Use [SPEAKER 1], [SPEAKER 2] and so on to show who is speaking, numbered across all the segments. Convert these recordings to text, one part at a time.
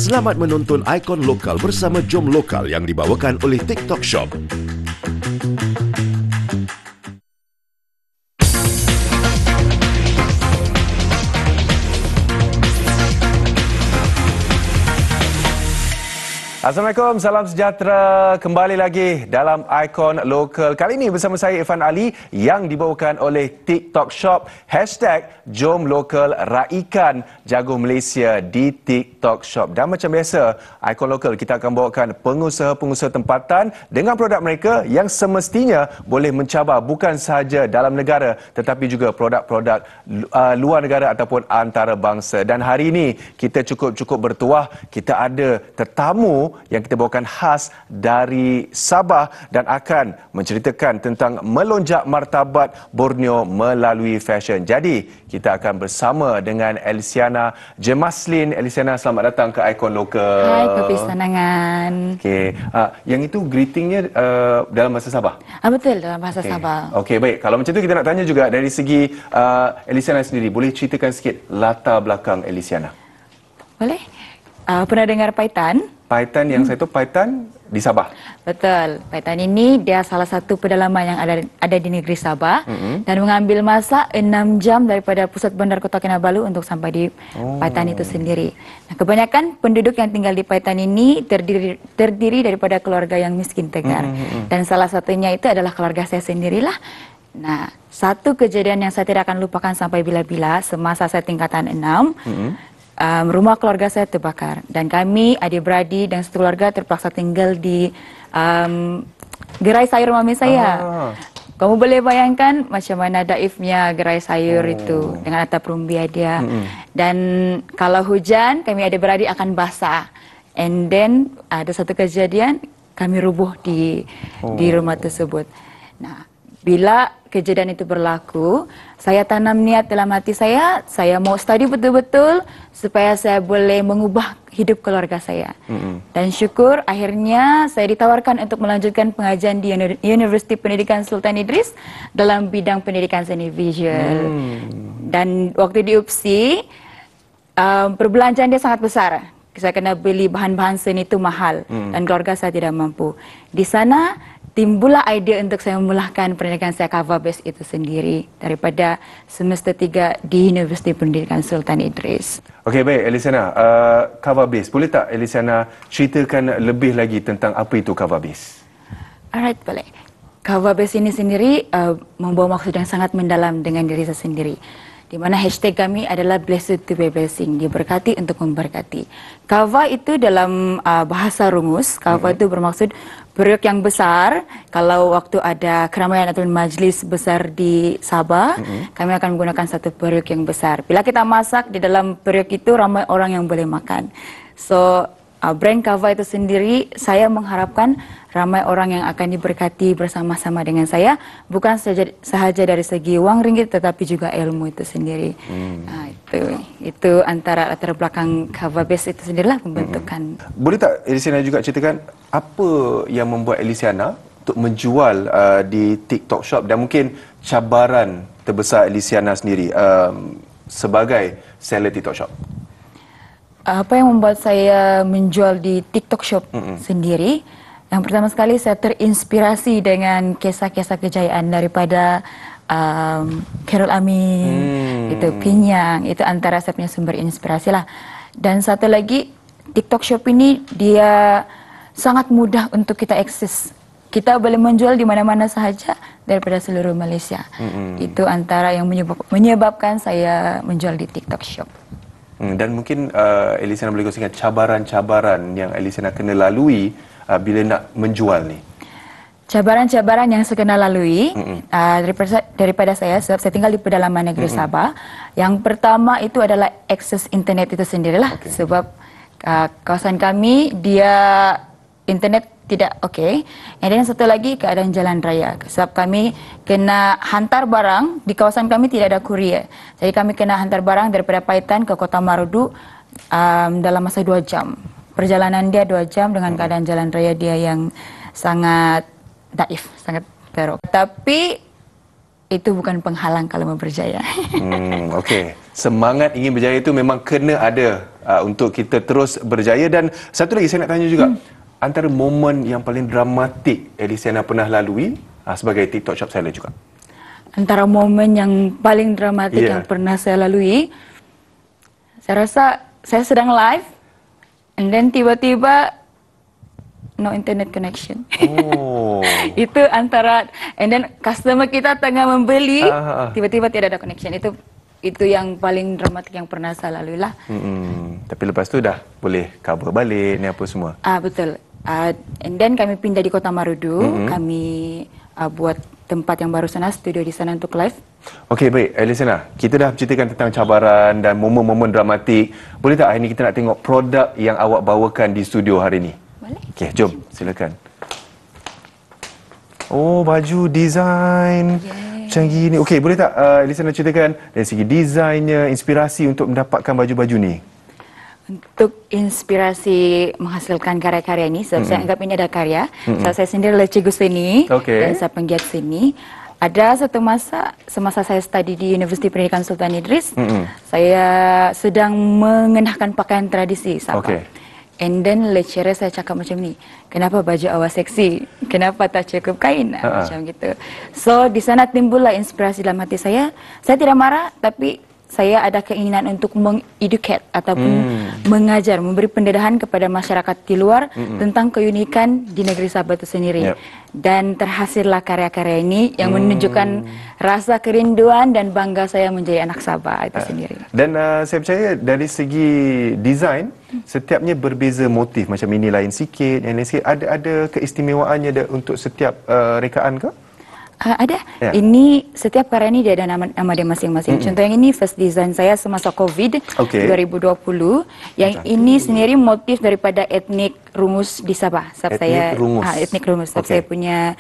[SPEAKER 1] Selamat menonton Ikon Lokal bersama Jom Lokal yang dibawakan oleh TikTok Shop.
[SPEAKER 2] Assalamualaikum, salam sejahtera. Kembali lagi dalam Ikon Lokal. Kali ini bersama saya Irfan Ali yang dibawakan oleh TikTok Shop. #Jom Lokal raikan jagung Malaysia di TikTok Shop. Dan macam biasa, Ikon Lokal kita akan bawakan pengusaha-pengusaha tempatan dengan produk mereka yang semestinya boleh mencabar bukan sahaja dalam negara tetapi juga produk-produk luar negara ataupun antarabangsa. Dan hari ini kita cukup bertuah, kita ada tetamu yang kita bawakan khas dari Sabah dan akan menceritakan tentang melonjak martabat Borneo melalui fashion. Jadi, kita akan bersama dengan Elysiana Jemaslin. Elysiana, selamat datang ke Ikon Lokal.
[SPEAKER 3] Hai, Kopi Sanangan.
[SPEAKER 2] Okey, yang itu greetingnya dalam bahasa Sabah?
[SPEAKER 3] Betul, dalam bahasa Sabah.
[SPEAKER 2] Okey, baik. Kalau macam tu kita nak tanya juga dari segi Elysiana sendiri. Boleh ceritakan sikit latar belakang Elysiana?
[SPEAKER 3] Boleh? Pernah dengar Paitan?
[SPEAKER 2] Paitan yang saya tahu Paitan di Sabah.
[SPEAKER 3] Betul. Paitan ini dia salah satu pedalaman yang ada di negeri Sabah dan mengambil masa 6 jam daripada pusat bandar Kota Kinabalu untuk sampai di Paitan itu sendiri. Nah, kebanyakan penduduk yang tinggal di Paitan ini terdiri daripada keluarga yang miskin tegar. Dan salah satunya itu adalah keluarga saya sendirilah. Nah, satu kejadian yang saya tidak akan lupakan sampai bila-bila semasa saya tingkatan 6. Rumah keluarga saya terbakar dan kami adik-beradik dan satu keluarga terpaksa tinggal di gerai sayur mami saya. Kamu boleh bayangkan macam mana daifnya gerai sayur itu dengan atap rumbia dia. Dan kalau hujan kami adik-beradik akan basah. And then ada satu kejadian kami rubuh di rumah tersebut. Nah, bila kejadian itu berlaku, saya tanam niat dalam hati saya mau study betul-betul supaya saya boleh mengubah hidup keluarga saya. Dan syukur akhirnya saya ditawarkan untuk melanjutkan pengajian di Universiti Pendidikan Sultan Idris dalam bidang pendidikan seni visual. Dan waktu di UPSI, perbelanjaan dia sangat besar. Saya kena beli bahan-bahan seni itu mahal dan keluarga saya tidak mampu. Di sana timbullah idea untuk saya memulahkan pendidikan saya cover base itu sendiri daripada semester 3 di Universiti Pendidikan Sultan Idris.
[SPEAKER 2] Okey, baik Elysiana, cover base. Boleh tak Elysiana ceritakan lebih lagi tentang apa itu cover base?
[SPEAKER 3] Alright, boleh. Cover base ini sendiri membawa maksud yang sangat mendalam dengan diri saya sendiri. Di mana hashtag kami adalah blessed to be blessing, diberkati untuk memberkati. Kava itu dalam bahasa rungus, kava itu bermaksud periuk yang besar. Kalau waktu ada keramaian atau majlis besar di Sabah, kami akan menggunakan satu periuk yang besar. Bila kita masak, di dalam periuk itu ramai orang yang boleh makan. So, brand Kava itu sendiri, saya mengharapkan ramai orang yang akan diberkati bersama-sama dengan saya, bukan sahaja dari segi wang ringgit, tetapi juga ilmu itu sendiri. Nah, itu antara latar belakang Kava Base itu sendirilah pembentukan.
[SPEAKER 2] Boleh tak Elysiana juga ceritakan apa yang membuat Elysiana untuk menjual di TikTok Shop dan mungkin cabaran terbesar Elysiana sendiri sebagai seller TikTok Shop?
[SPEAKER 3] Apa yang membuat saya menjual di TikTok Shop sendiri? Yang pertama sekali saya terinspirasi dengan kisah-kisah kejayaan daripada Khairul Amin, itu Pinyang, itu antara saya punya sumber inspirasi lah. Dan satu lagi, TikTok Shop ini dia sangat mudah untuk kita akses. Kita boleh menjual di mana-mana sahaja daripada seluruh Malaysia. Itu antara yang menyebabkan saya menjual di TikTok Shop.
[SPEAKER 2] Dan mungkin Elysiana boleh kongsikan cabaran-cabaran yang Elysiana kena lalui bila nak menjual ni.
[SPEAKER 3] Cabaran-cabaran yang saya kena lalui daripada saya, sebab saya tinggal di pedalaman negeri Sabah. Yang pertama itu adalah akses internet itu sendirilah. Sebab kawasan kami dia internet tidak okey. Dan satu lagi keadaan jalan raya. Sebab kami kena hantar barang, di kawasan kami tidak ada kurier. Jadi kami kena hantar barang daripada Paitan ke Kota Marudu dalam masa 2 jam. Perjalanan dia 2 jam dengan keadaan jalan raya dia yang sangat daif, sangat teruk. Tapi itu bukan penghalang kalau mau berjaya.
[SPEAKER 2] Okey. Semangat ingin berjaya itu memang kena ada untuk kita terus berjaya. Dan satu lagi saya nak tanya juga, antara momen yang paling dramatik Elysiana pernah lalui sebagai TikTok Shop seller juga.
[SPEAKER 3] Antara momen yang paling dramatik yang pernah saya lalui, saya rasa saya sedang live, and then tiba-tiba no internet connection.
[SPEAKER 2] Oh.
[SPEAKER 3] Itu antara, and then customer kita tengah membeli, tiba-tiba tidak ada connection. Itu yang paling dramatik yang pernah saya lalui lah.
[SPEAKER 2] Tapi lepas tu dah boleh cover balik ni apa semua.
[SPEAKER 3] Betul. And then kami pindah di Kota Marudu, kami buat tempat yang baru sana, studio di sana untuk live.
[SPEAKER 2] Okey, baik. Elysiana, kita dah ceritakan tentang cabaran dan momen-momen dramatik. Boleh tak hari ini kita nak tengok produk yang awak bawakan di studio hari ini?
[SPEAKER 3] Boleh.
[SPEAKER 2] Okey, jom. Silakan. Oh, baju design macam gini. Okey, boleh tak Elysiana ceritakan dari segi desainnya, inspirasi untuk mendapatkan baju-baju ni?
[SPEAKER 3] Untuk inspirasi menghasilkan karya-karya ini, sebab saya anggap ini ada karya. Sebab saya sendiri adalah cikgu seni dan saya penggiat seni. Ada satu masa, semasa saya study di Universiti Pendidikan Sultan Idris, saya sedang mengenakan pakaian tradisi Sabah. And then lecturer saya cakap macam ni, kenapa baju awak seksi? Kenapa tak cukup kain? Macam gitu. So di sana timbullah inspirasi dalam hati saya. Saya tidak marah, tapi saya ada keinginan untuk mengeducate ataupun mengajar, memberi pendedahan kepada masyarakat di luar tentang keunikan di negeri Sabah itu sendiri. Dan terhasillah karya-karya ini yang menunjukkan rasa kerinduan dan bangga saya menjadi anak Sabah itu sendiri. Dan
[SPEAKER 2] saya percaya dari segi desain, setiapnya berbeza motif. Macam ini lain sikit, yang lain sikit. Ada keistimewaannya untuk setiap rekaan ke?
[SPEAKER 3] Ada. Ini setiap karya ini dia ada nama dia masing-masing. Contoh yang ini first design saya semasa COVID 2020. Yang ini sendiri motif daripada etnik Rumus di Sabah. Etnik Rumus. Saya punya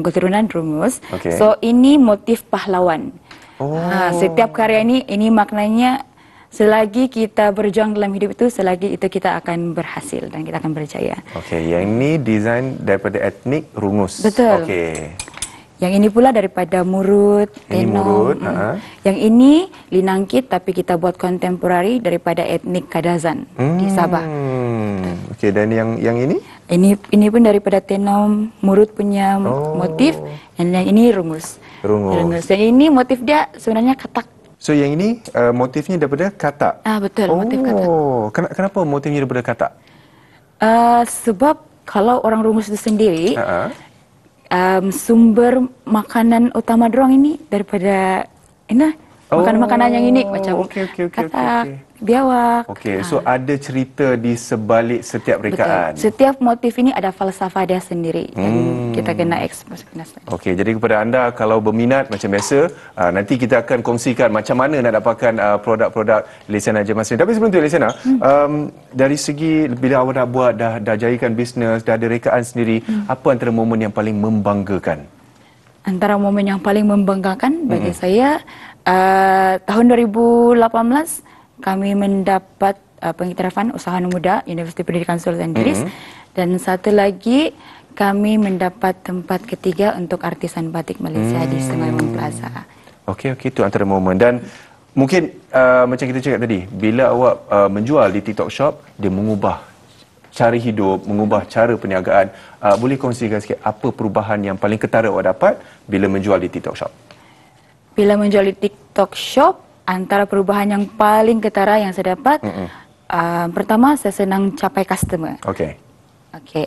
[SPEAKER 3] keturunan Rumus. So ini motif pahlawan. Setiap karya ini maknanya selagi kita berjuang dalam hidup itu, selagi itu kita akan berhasil dan kita akan berjaya.
[SPEAKER 2] Yang ini desain daripada etnik Rungus.
[SPEAKER 3] Betul. Yang ini pula daripada Murut, Tenom. Yang ini Linangkit, tapi kita buat kontemporari daripada etnik Kadazan di Sabah.
[SPEAKER 2] Dan yang ini?
[SPEAKER 3] Ini pun daripada Tenom, Murut punya motif. Dan yang ini Rungus. Dan ini motif dia sebenarnya katak.
[SPEAKER 2] So yang ini motifnya daripada katak?
[SPEAKER 3] Betul, motif katak.
[SPEAKER 2] Kenapa motifnya daripada katak?
[SPEAKER 3] Sebab kalau orang Rungus itu sendiri, sumber makanan utama dorang ini daripada makanan-makanan yang unik macam katak, biawak.
[SPEAKER 2] So ada cerita di sebalik setiap rekaan.
[SPEAKER 3] Setiap motif ini ada falsafah dia sendiri yang kita kena expose.
[SPEAKER 2] Jadi kepada anda kalau berminat macam biasa, nanti kita akan kongsikan macam mana nak dapatkan produk-produk Elysiana Jamas ni. Tapi sebelum tu Elysiana, dari segi bila awak dah buat, dah jadikan bisnes, dah ada rekaan sendiri, apa antara momen yang paling membanggakan?
[SPEAKER 3] Antara momen yang paling membanggakan bagi saya, tahun 2018 kami mendapat pengiktirafan usahawan muda Universiti Pendidikan Sultan Idris, dan satu lagi kami mendapat tempat ketiga untuk artisan batik Malaysia di Sengaiwan Plaza.
[SPEAKER 2] Itu antara momen. Dan mungkin macam kita cakap tadi, bila awak menjual di TikTok Shop, dia mengubah cara hidup, mengubah cara perniagaan. Boleh kongsikan sikit apa perubahan yang paling ketara awak dapat bila menjual di TikTok Shop?
[SPEAKER 3] Bila menjual di TikTok Shop, antara perubahan yang paling ketara yang saya dapat, pertama saya senang capai customer.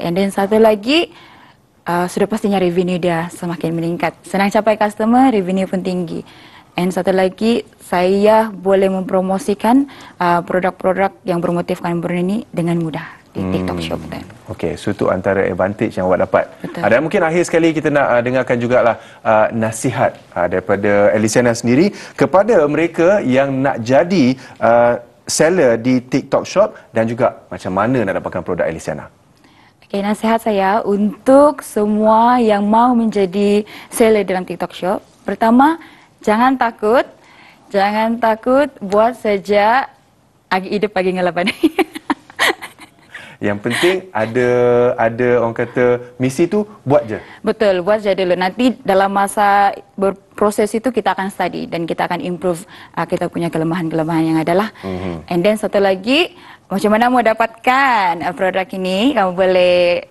[SPEAKER 3] And then satu lagi, sudah pastinya revenue dia semakin meningkat. Senang capai customer, revenue pun tinggi. And satu lagi, saya boleh mempromosikan produk-produk yang bermotifkan burung ini dengan mudah di TikTok Shop.
[SPEAKER 2] So itu antara advantage yang awak dapat. Dan mungkin akhir sekali kita nak dengarkan jugalah nasihat daripada Elysiana sendiri kepada mereka yang nak jadi seller di TikTok Shop dan juga macam mana nak dapatkan produk Elysiana.
[SPEAKER 3] Nasihat saya untuk semua yang mau menjadi seller dalam TikTok Shop. Pertama, jangan takut buat saja hidup pagi ngelapan.
[SPEAKER 2] Yang penting ada orang kata misi tu buat je.
[SPEAKER 3] Betul, buat je dulu. Nanti dalam masa berproses itu kita akan study dan kita akan improve kita punya kelemahan-kelemahan yang ada lah. And then satu lagi, macam mana mau dapatkan produk ini? Kamu boleh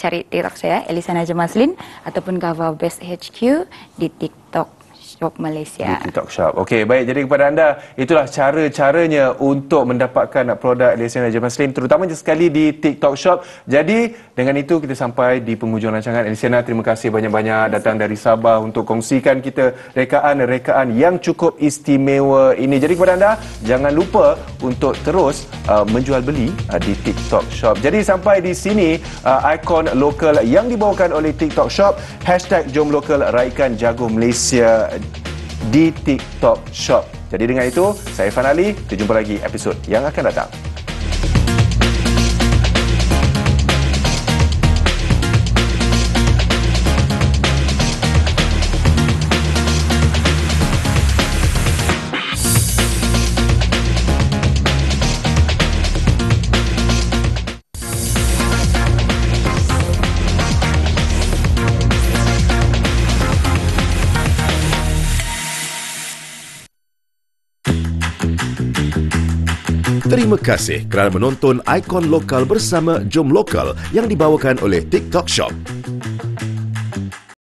[SPEAKER 3] cari TikTok saya, Elisa Najah Maslin, ataupun cover Best HQ di TikTok Shop Malaysia.
[SPEAKER 2] Di TikTok Shop. Okey, baik. Jadi kepada anda, itulah cara-caranya untuk mendapatkan produk Elisa Najah Maslin, terutamanya sekali di TikTok Shop. Jadi, dengan itu kita sampai di penghujung rancangan. Elisa, terima kasih banyak-banyak datang dari Sabah untuk kongsikan kita rekaan-rekaan yang cukup istimewa ini. Jadi kepada anda, jangan lupa untuk terus menjual beli di TikTok Shop. Jadi sampai di sini ikon lokal yang dibawakan oleh TikTok Shop, #Jom Lokal Raikan Jago Malaysia di TikTok Shop. Jadi dengan itu, saya Irfan Ali. Kita jumpa lagi episod yang akan datang.
[SPEAKER 1] Terima kasih kerana menonton ikon lokal bersama Jom Lokal yang dibawakan oleh TikTok Shop.